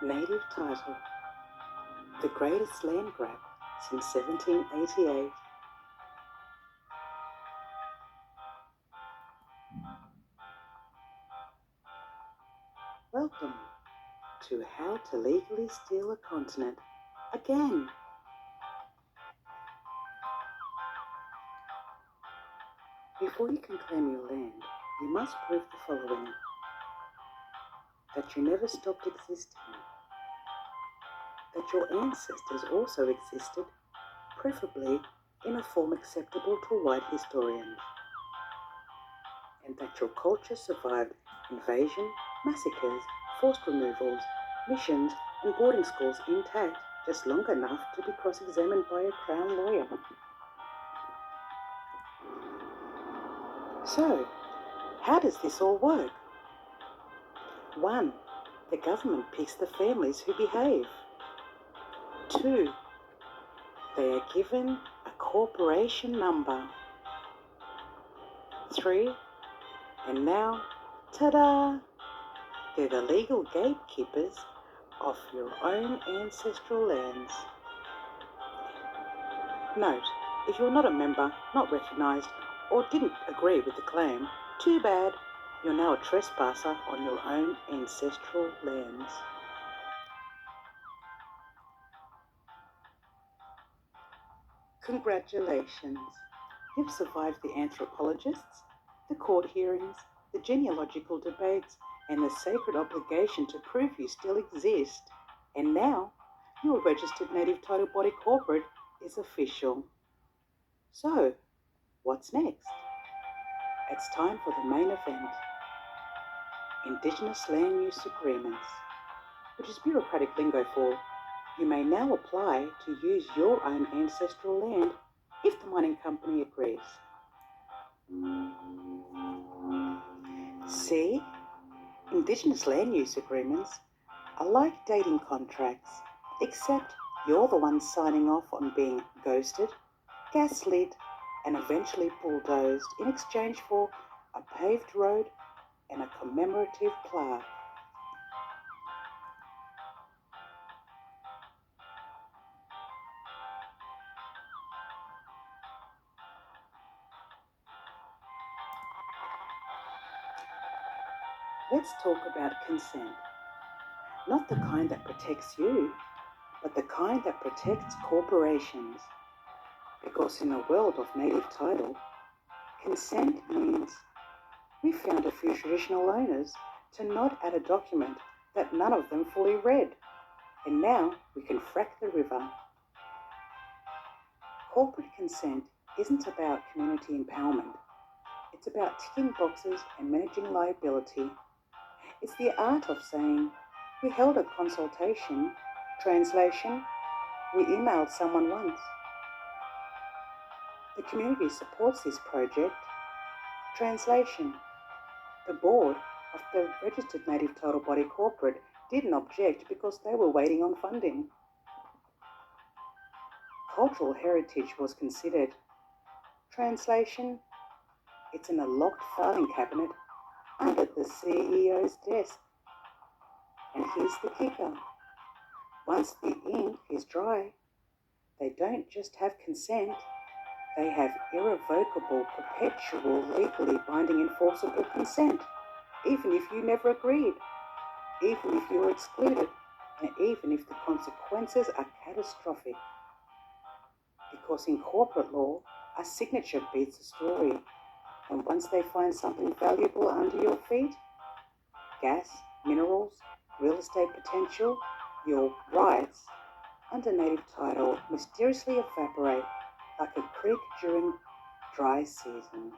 Native title, the greatest land grab since 1788. Welcome to How to Legally Steal a Continent again. Before you can claim your land, you must prove the following: that you never stopped existing, that your ancestors also existed, preferably in a form acceptable to white historians, and that your culture survived invasion, massacres, forced removals, missions, and boarding schools intact just long enough to be cross-examined by a crown lawyer. So, how does this all work? 1. The government picks the families who behave. 2. They are given a corporation number. 3. And now, ta-da! They're the legal gatekeepers of your own ancestral lands. Note, if you're not a member, not recognised, or didn't agree with the claim, too bad, you're now a trespasser on your own ancestral lands. Congratulations! You've survived the anthropologists, the court hearings, the genealogical debates, and the sacred obligation to prove you still exist. And now, your registered native title body corporate is official. So, what's next? It's time for the main event. Indigenous Land Use Agreements, which is bureaucratic lingo for you may now apply to use your own ancestral land if the mining company agrees. See, Indigenous Land Use Agreements are like dating contracts, except you're the one signing off on being ghosted, gaslit, and eventually bulldozed in exchange for a paved road and a commemorative plaque. Let's talk about consent. Not the kind that protects you, but the kind that protects corporations. Because in the world of native title, consent means we found a few traditional owners to nod at a document that none of them fully read, and now we can frack the river. Corporate consent isn't about community empowerment. It's about ticking boxes and managing liability. It's the art of saying, we held a consultation. Translation, we emailed someone once. The community supports this project. Translation, the board of the registered native title body corporate didn't object because they were waiting on funding. Cultural heritage was considered. Translation, it's in a locked filing cabinet under the CEO's desk. And here's the kicker. Once the ink is dry, they don't just have consent, they have irrevocable, perpetual, legally binding, enforceable consent, even if you never agreed, even if you were excluded, and even if the consequences are catastrophic. Because in corporate law, a signature beats a story, and once they find something valuable under your feet, gas, minerals, real estate potential, your rights under native title mysteriously evaporate like a creek during dry season.